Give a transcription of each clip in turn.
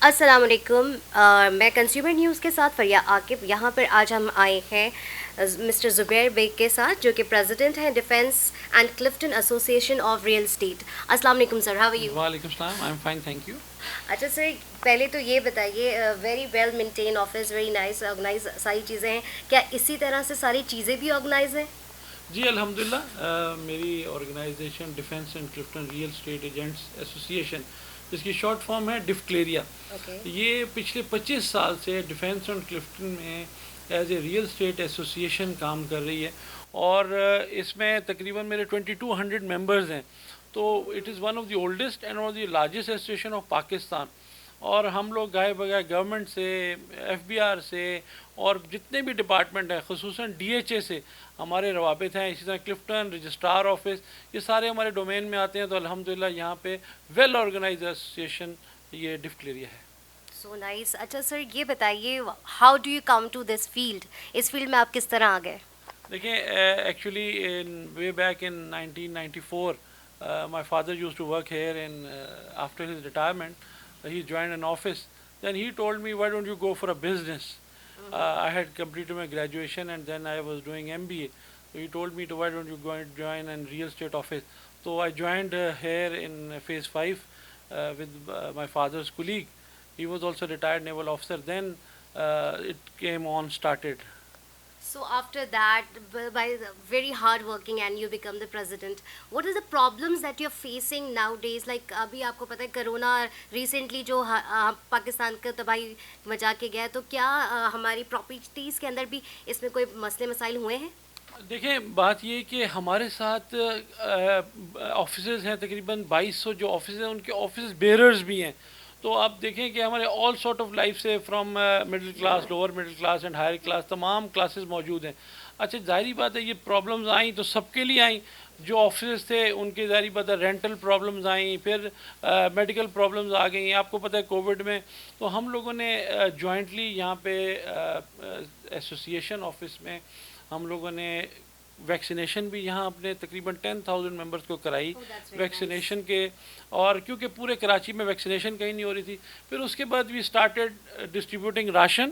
السلام علیکم، میں کنزیومر نیوز کے ساتھ فریہ عاقب. یہاں پر آج ہم آئے ہیں مسٹر زبیر بیگ کے ساتھ، جو کہ پریزیڈنٹ ہیں defence and Clifton association of real estate. السلام علیکم سر، ہاؤ آر یو؟ وعلیکم السلام. I am fine, thank you. اچھا سر، پہلے تو یہ بتائیے، very well maintain office, very nice organize ساری چیزیں ہیں. کیا اسی طرح سے ساری چیزیں بھی آرگنائز ہیں؟ جی الحمدللہ. میری organization defence and Clifton real estate agents association, جس کی شارٹ فارم ہے ڈفکلیریا. یہ پچھلے 25 سال سے ڈیفینس اینڈ کلفٹن میں as a real estate association کام کر رہی ہے، اور اس میں تقریباً میرے 2200 ممبرز ہیں. تو it is one of the oldest and one of the largest association of Pakistan. اور ہم لوگ گائے بغیر گورنمنٹ سے، ایف بی آر سے، اور جتنے بھی ڈپارٹمنٹ ہیں، خصوصاً ڈی ایچ اے سے ہمارے روابط ہیں. اسی طرح کلفٹن رجسٹرار آفس، یہ سارے ہمارے ڈومین میں آتے ہیں. تو الحمدللہ یہاں پہ ویل آرگنائز ایسوسیشن یہ ڈفکلیریا ہے. So nice. اچھا سر، یہ بتائیے، how do you come to this field? اس فیلڈ میں آپ کس طرح آ گئے؟ دیکھیں، actually way back in 1994 my father used to work here, and after his retirement he joined an office. Then he told me, why don't you go for a business? I had completed my graduation and then I was doing MBA. So he told me, why don't you go and join a real estate office? So I joined here in phase 5 with my father's colleague. He was also a retired naval officer. Then it came on, started. So after that, by very hard working and you become the president, what are the problems that you're facing nowadays? Like ابھی آپ کو پتہ ہے corona recently جو پاکستان کا تباہی مچا کے گیا، تو کیا ہماری پراپرٹیز کے اندر بھی اس میں کوئی مسئلے مسائل ہوئے ہیں؟ دیکھیں، بات یہ کہ ہمارے ساتھ آفیسز ہیں تقریباً 2200 جو آفیسز ہیں، ان کے آفس بیئررز بھی ہیں. تو آپ دیکھیں کہ ہمارے آل سارٹ آف لائف سے، from middle class, lower middle class and higher class, تمام کلاسز موجود ہیں. اچھا، ظاہری بات ہے یہ پرابلمز آئیں تو سب کے لیے آئیں. جو آفیسز تھے ان کے ظاہری بات ہے رینٹل پرابلمز آئیں، پھر میڈیکل پرابلمز آ گئیں. آپ کو پتہ ہے کووڈ میں تو ہم لوگوں نے جوائنٹلی یہاں پہ ایسوسیشن آفس میں ہم لوگوں نے ویکسینیشن بھی یہاں اپنے تقریباً 10,000 ممبرس کو کرائی ویکسینیشن کے. اور کیونکہ پورے کراچی میں ویکسینیشن کہیں نہیں ہو رہی تھی، پھر اس کے بعد وی اسٹارٹیڈ ڈسٹریبیوٹنگ راشن.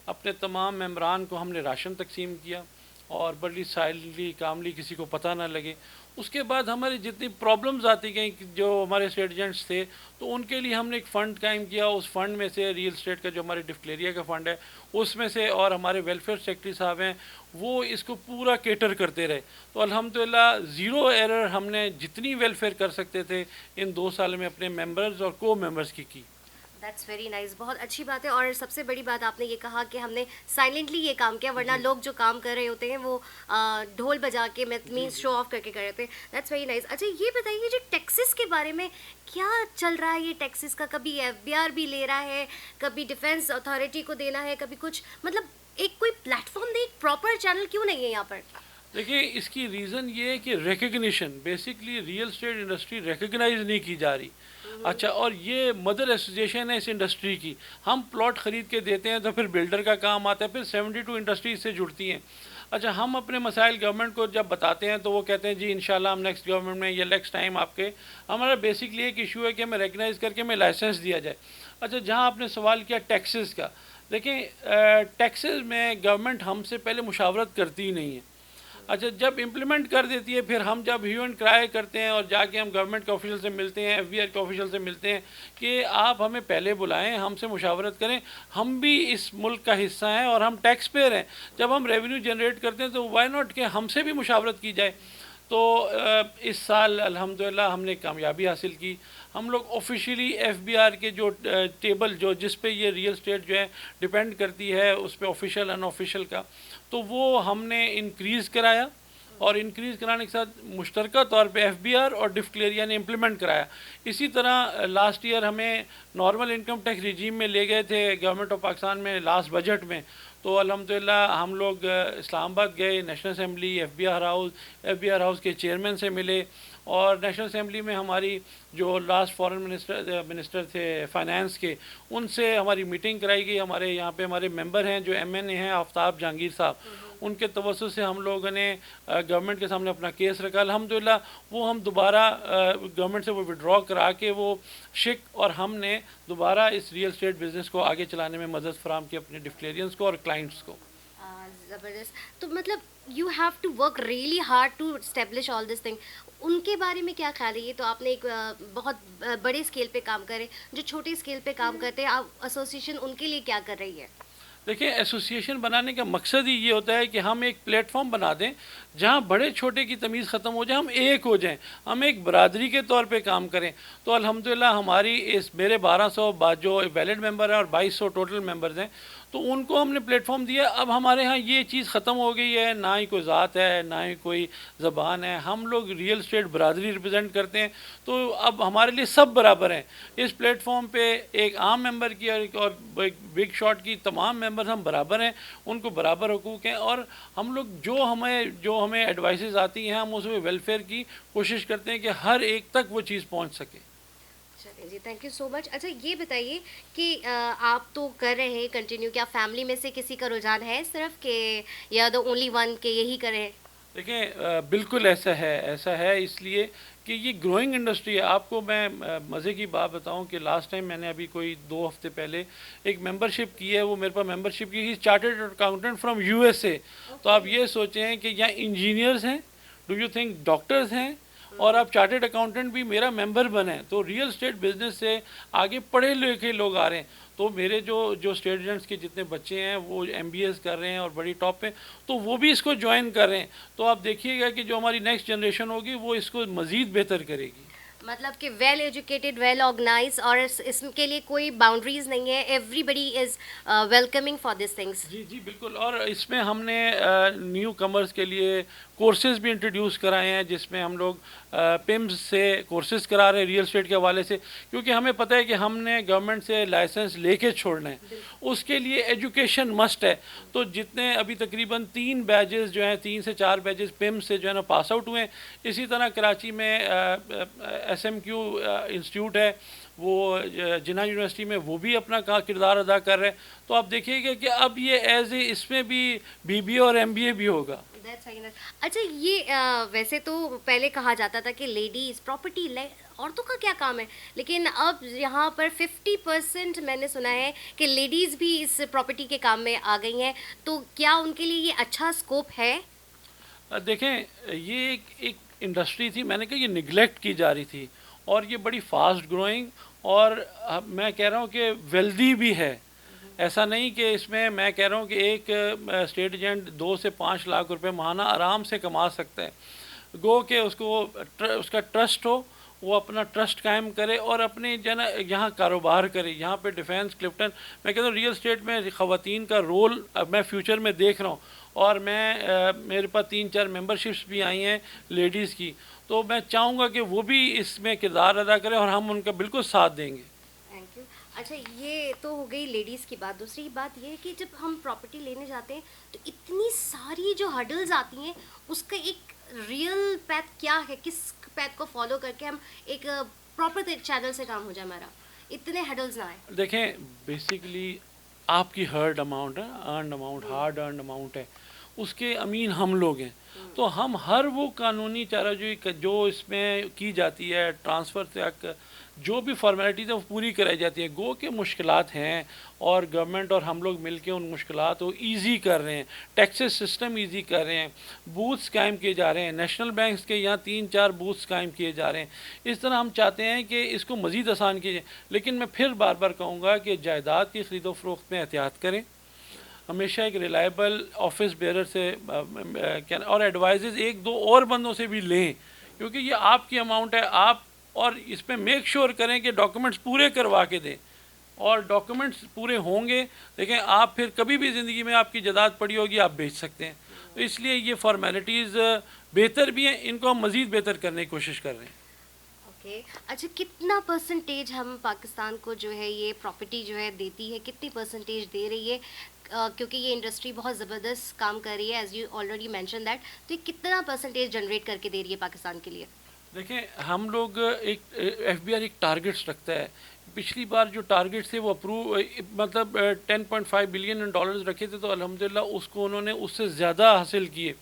اپنے تمام ممبران کو ہم نے راشن تقسیم کیا، اور بڑی سائلنٹلی کاملی، کسی کو پتہ نہ لگے. اس کے بعد ہماری جتنی پرابلمز آتی گئیں جو ہمارے اسٹیٹ ایجنٹس تھے، تو ان کے لیے ہم نے ایک فنڈ قائم کیا. اس فنڈ میں سے ریئل اسٹیٹ کا جو ہمارے ڈفکلیریا کا فنڈ ہے اس میں سے، اور ہمارے ویلفیئر سیکرٹری صاحب ہیں وہ اس کو پورا کیٹر کرتے رہے. تو الحمدللہ زیرو ایرر ہم نے جتنی ویلفیئر کر سکتے تھے ان 2 سال میں اپنے ممبرز اور کو ممبرز کی. دیٹس ویری نائس، بہت اچھی بات ہے. اور سب سے بڑی بات آپ نے یہ کہا کہ ہم نے سائلنٹلی یہ کام کیا، ورنہ لوگ جو کام کر رہے ہوتے ہیں وہ ڈھول بجا کے مینس شو آف کر کے کر رہے ہوتے ہیں. That's very nice. اچھا، یہ بتائیے جو ٹیکسز کے بارے میں کیا چل رہا ہے؟ یہ ٹیکسز کا کبھی ایف بی آر بھی لے رہا ہے، کبھی ڈیفینس اتھارٹی کو دینا ہے، کبھی کچھ، مطلب ایک کوئی پلیٹ فارم دے، ایک پراپر چینل کیوں نہیں ہے یہاں پر؟ دیکھیے، اس کی ریزن یہ ہے کہ recognition, basically real estate industry recognize نہیں کی جا رہی. اچھا، اور یہ مدر ایسوسیشن ہے اس انڈسٹری کی. ہم پلاٹ خرید کے دیتے ہیں تو پھر بلڈر کا کام آتا ہے، پھر 72 انڈسٹریز سے جڑتی ہیں. اچھا، ہم اپنے مسائل گورنمنٹ کو جب بتاتے ہیں تو وہ کہتے ہیں جی انشاءاللہ ہم نیکسٹ گورنمنٹ میں یا نیکسٹ ٹائم آپ کے. ہمارا بیسکلی ایک ایشو ہے کہ ہمیں ریکگنائز کر کے ہمیں لائسنس دیا جائے. اچھا، جہاں آپ نے سوال کیا ٹیکسز کا، دیکھیں ٹیکسز میں گورنمنٹ ہم سے پہلے مشاورت کرتی ہی نہیں ہے. اچھا، جب امپلیمنٹ کر دیتی ہے، پھر ہم جب ہیو اینڈ کرائے کرتے ہیں اور جا کے ہم گورنمنٹ کے آفیشل سے ملتے ہیں، ایف بی آر کے آفیشل سے ملتے ہیں کہ آپ ہمیں پہلے بلائیں، ہم سے مشاورت کریں، ہم بھی اس ملک کا حصہ ہیں اور ہم ٹیکس پیئر ہیں. جب ہم ریونیو جنریٹ کرتے ہیں تو وائی ناٹ کہ ہم سے بھی مشاورت کی جائے. تو اس سال الحمدللہ ہم نے کامیابی حاصل کی. ہم لوگ آفیشیلی ایف بی آر کے جو ٹیبل جس پہ یہ ریئل اسٹیٹ جو ہے ڈپینڈ کرتی ہے، اس پہ آفیشیل ان آفیشیل کا، تو وہ ہم نے انکریز کرایا. اور انکریز کرانے کے ساتھ مشترکہ طور پہ ایف بی آر اور ڈفکلیریا نے امپلیمنٹ کرایا. اسی طرح لاسٹ ایئر ہمیں نارمل انکم ٹیکس ریجیم میں لے گئے تھے گورنمنٹ آف پاکستان میں لاسٹ بجٹ میں. تو الحمدللہ ہم لوگ اسلام آباد گئے، national assembly, F B R house کے چیئرمین سے ملے. اور نیشنل اسمبلی میں ہماری جو لاسٹ فارن منسٹر تھے فائنانس کے، ان سے ہماری میٹنگ کرائی گئی. ہمارے یہاں پہ ہمارے ممبر ہیں جو ایم این اے ہیں، آفتاب جہانگیر صاحب، ان کے توسط سے ہم لوگوں نے گورنمنٹ کے سامنے اپنا کیس رکھا. الحمدللہ وہ ہم دوبارہ گورنمنٹ سے وہ وڈرا کرا کے وہ شک اور ہم نے دوبارہ اس ریئل اسٹیٹ بزنس کو آگے چلانے میں مدد فراہم کی اپنے ڈکلیرینس کو اور کلائنٹس کو. زبردست. تو مطلب you have to work really hard to establish all this thing. ان کے بارے میں کیا خیال ہے؟ یہ تو آپ نے ایک بہت بڑے اسکیل پہ کام کرے. جو چھوٹے اسکیل پہ کام کرتے ہیں آپ ایسوسیشن ان کے لیے کیا کر رہی ہے؟ دیکھیں ایسوسیشن بنانے کا مقصد ہی یہ ہوتا ہے کہ ہم ایک پلیٹ فارم بنا دیں جہاں بڑے چھوٹے کی تمیز ختم ہو جائے, ہم ایک ہو جائیں, ہم ایک برادری کے طور پہ کام کریں. تو الحمدللہ ہماری میرے 1200 جو ویلڈ ممبر ہیں اور 2200 ٹوٹل ممبرز ہیں, تو ان کو ہم نے پلیٹ فارم دیا. اب ہمارے ہاں یہ چیز ختم ہو گئی ہے, نہ ہی کوئی ذات ہے نہ ہی کوئی زبان ہے, ہم لوگ ریئل اسٹیٹ برادری ریپرزینٹ کرتے ہیں. تو اب ہمارے لیے سب برابر ہیں اس پلیٹ فارم پہ. ایک عام ممبر کی اور بگ شاٹ کی تمام ممبر ہم برابر ہیں, ان کو برابر حقوق ہیں. اور ہم لوگ جو ہمیں ایڈوائسز آتی ہیں ہم اس میں ویلفیئر کی کوشش کرتے ہیں کہ ہر ایک تک وہ چیز پہنچ سکے. چلیں جی, تھینک یو سو مچ. اچھا یہ بتائیے کہ آپ تو کر رہے ہیں کنٹینیو, کیا فیملی میں سے کسی کا رجحان ہے صرف کہ یا دا اونلی ون کہ یہی کریں؟ دیکھیں بالکل ایسا ہے اس لیے کہ یہ گروئنگ انڈسٹری ہے. آپ کو میں مزے کی بات بتاؤں کہ لاسٹ ٹائم میں نے ابھی کوئی 2 ہفتے پہلے ایک ممبرشپ کی ہے, وہ میرے پاس ممبرشپ کی ہی چارٹرڈ اکاؤنٹنٹ فرام USA. تو آپ یہ سوچیں کہ یہاں انجینئرز ہیں, ڈو یو تھنک ڈاکٹرز ہیں, اور آپ چارٹرڈ اکاؤنٹنٹ بھی میرا ممبر بنیں. تو ریئل اسٹیٹ بزنس سے آگے پڑھے لکھے لوگ آ رہے ہیں. تو میرے جو اسٹوڈنٹس کے جتنے بچے ہیں وہ MBAs کر رہے ہیں اور بڑی ٹاپ پہ, تو وہ بھی اس کو جوائن کر رہے ہیں. تو آپ دیکھیے گا کہ جو ہماری نیکسٹ جنریشن ہوگی وہ اس کو مزید بہتر کرے گی. مطلب کہ ویل ایجوکیٹڈ, ویل آرگنائز, اور اس کے لیے کوئی باؤنڈریز نہیں ہے. Everybody is welcoming for this things. جی بالکل. اور اس میں ہم نے نیو کمرز کے لیے کورسز بھی انٹروڈیوس کرائے ہیں, جس میں ہم لوگ PIMS سے کورسز کرا رہے ہیں ریئل اسٹیٹ کے حوالے سے, کیونکہ ہمیں پتہ ہے کہ ہم نے گورنمنٹ سے لائسنس لے کے چھوڑنا ہے. اس کے لیے ایجوکیشن مسٹ ہے. تو جتنے ابھی تقریباً 3 بیچز جو ہیں, 3 سے 4 بیچز PIMS سے جو ہے نا پاس آؤٹ ہوئے ہیں. اسی طرح کراچی میں SMQ انسٹیٹیوٹ ہے, وہ جناح یونیورسٹی میں, وہ بھی اپنا کردار ادا کر رہے ہیں. تو آپ دیکھیے گا کہ اب یہ اس میں بھی BBA اور MBA بھی ہوگا. اچھا یہ ویسے تو پہلے کہا جاتا تھا کہ لیڈیز پراپرٹی عورتوں کا کیا کام ہے, لیکن اب یہاں پر 50% میں نے سنا ہے کہ لیڈیز بھی اس پراپرٹی کے کام میں آ گئی ہیں. تو کیا ان کے لیے یہ اچھا اسکوپ ہے؟ دیکھیں یہ ایک انڈسٹری تھی, میں نے کہا یہ نگلیکٹ کی جا رہی تھی, اور یہ بڑی فاسٹ گروئنگ, اور میں کہہ رہا ہوں کہ ویلدی بھی ہے. ایسا نہیں کہ اس میں کہہ رہا ہوں کہ ایک اسٹیٹ ایجنٹ 2 سے 5 لاکھ روپے ماہانہ آرام سے کما سکتا ہے. گو کہ اس کا ٹرسٹ ہو, وہ اپنا ٹرسٹ قائم کرے اور اپنے یہاں کاروبار کرے. یہاں پہ ڈیفینس کلفٹن, میں کہتا ہوں ریئل اسٹیٹ میں خواتین کا رول اب میں فیوچر میں دیکھ رہا ہوں, اور میرے پاس 3-4 ممبرشپس بھی آئی ہیں لیڈیز کی. تو میں چاہوں گا کہ وہ بھی اس میں کردار ادا کریں, اور ہم ان کا بالکل ساتھ دیں گے. Thank you. اچھا یہ تو ہو گئی لیڈیز کی بات. دوسری بات یہ ہے کہ جب ہم پراپرٹی لینے جاتے ہیں تو اتنی ساری جو ہرڈلز آتی ہیں, اس کا ایک ریئل پیتھ کیا ہے, کس پیتھ کو فالو کر کے ہم ایک پراپر چینل سے کام ہو جائے ہمارا, اتنے ہرڈلز نہ آئے؟ دیکھیں بیسیکلی آپ کی ہرڈ اماؤنٹ ہے, earned amount, hard earned amount ہے, اس کے امین ہم لوگ ہیں. تو ہم ہر وہ قانونی چارہ جو اس میں کی جاتی ہے, ٹرانسفر تک جو بھی فارمیلٹیز ہیں وہ پوری کرائی جاتی ہے. گو کہ مشکلات ہیں, اور گورنمنٹ اور ہم لوگ مل کے ان مشکلات کو ایزی کر رہے ہیں. ٹیکسز سسٹم ایزی کر رہے ہیں, بوتھس قائم کیے جا رہے ہیں, نیشنل بینکس کے یہاں 3-4 بوتھس قائم کیے جا رہے ہیں. اس طرح ہم چاہتے ہیں کہ اس کو مزید آسان کیجیے. لیکن میں پھر بار بار کہوں گا کہ جائیداد کی خرید و فروخت میں احتیاط کریں, ہمیشہ ایک ریلائبل آفس بیئرر سے اور ایڈوائزز 1-2 اور بندوں سے بھی لیں, کیونکہ یہ آپ کی اماؤنٹ ہے. آپ اور اس پہ میک شور کریں کہ ڈاکومنٹس پورے کروا کے دیں, اور ڈاکومنٹس پورے ہوں گے. دیکھیں آپ پھر کبھی بھی زندگی میں آپ کی جائیداد پڑی ہوگی, آپ بیچ سکتے ہیں. تو اس لیے یہ فارمیلٹیز بہتر بھی ہیں, ان کو ہم مزید بہتر کرنے کی کوشش کر رہے ہیں. اوکے. اچھا کتنا پرسنٹیج ہم پاکستان کو جو ہے یہ پراپرٹی جو ہے دیتی ہے, کتنی پرسنٹیج دے رہی ہے؟ کیونکہ یہ انڈسٹری بہت زبردست کام کر رہی ہے, as you already mention that. تو یہ کتنا پرسنٹیج جنریٹ کر کے دے رہی ہے پاکستان کے لیے؟ دیکھیں ہم لوگ ایک FBR ایک ٹارگٹس رکھتا ہے پچھلی بار جو ٹارگیٹ تھے وہ اپروو مطلب 10.5 بلین ڈالرز رکھے تھے، تو الحمدللہ اس کو انہوں نے اس سے زیادہ حاصل کیے.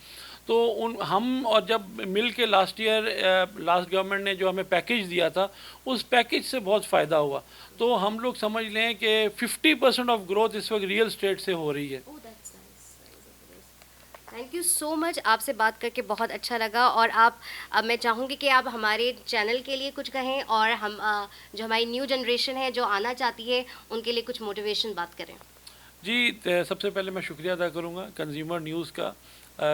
تو ہم اور جب مل کے لاسٹ گورنمنٹ نے جو ہمیں پیکیج دیا تھا اس پیکیج سے بہت فائدہ ہوا. تو ہم لوگ سمجھ لیں کہ 50% آف گروتھ اس وقت ریئل اسٹیٹ سے ہو رہی ہے. تھینک یو سو مچ. آپ سے بات کر کے بہت اچھا لگا. اور اب میں چاہوں گی کہ آپ ہمارے چینل کے لیے کچھ کہیں اور ہم جو ہماری نیو جنریشن ہے جو آنا چاہتی ہے ان کے لیے کچھ موٹیویشن بات کریں. جی سب سے پہلے میں شکریہ ادا کروں گا کنزیومر نیوز کا.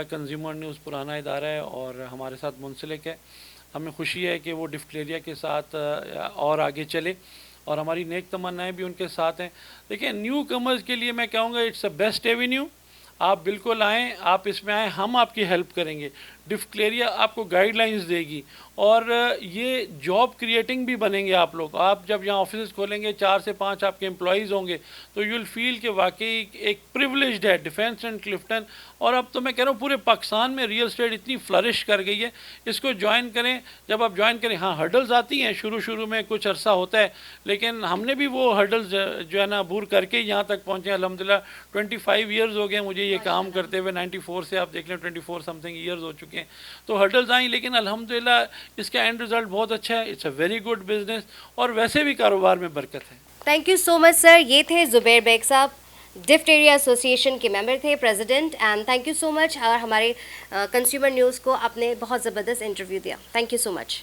کنزیومر نیوز پرانا ادارہ ہے اور ہمارے ساتھ منسلک ہے. ہمیں خوشی ہے کہ وہ ڈفٹلیریا کے ساتھ اور آگے چلے اور ہماری نیک تمنائیں بھی ان کے ساتھ ہیں. دیکھیں نیو کمرز کے لیے میں کہوں گا اٹس اے بیسٹ ایوینیو. آپ بالکل آئیں, آپ اس میں آئیں, ہم آپ کی ہیلپ کریں گے. ڈفٹلیریا آپ کو گائیڈ لائنز دے گی اور یہ جاب کریٹنگ بھی بنیں گے آپ لوگ. آپ جب یہاں آفیسز کھولیں گے 4 سے 5 آپ کے امپلائیز ہوں گے تو یو ول فیل کہ واقعی ایک پریولیجڈ ہے ڈیفینس اینڈ کلفٹن. اور اب تو میں کہہ رہا ہوں پورے پاکستان میں ریئل اسٹیٹ اتنی فلرش کر گئی ہے, اس کو جوائن کریں. جب آپ جوائن کریں, ہاں ہرڈلز آتی ہیں شروع میں کچھ عرصہ ہوتا ہے, لیکن ہم نے بھی وہ ہرڈلز جو ہے نا عبور کر کے یہاں تک پہنچے. الحمدللہ 25 ایئرز ہو گئے مجھے یہ کام کرتے ہوئے, 94 سے آپ دیکھ لیں 24 سم تھنگ ایئرز ہو چکے ہیں. تو ہرڈلز آئیں لیکن الحمدللہ اس کا اینڈ رزلٹ بہت اچھا ہے. It's a very good business اور ویسے بھی کاروبار میں برکت ہے. Thank you so much sir. یہ تھے زبیر بیگ صاحب, ڈفٹیریا ایسوسی ایشن کے ممبر تھے, president. And thank you so much. اور ہمارے کنزیومر نیوز کو آپ نے بہت زبردست انٹرویو دیا. Thank you so much.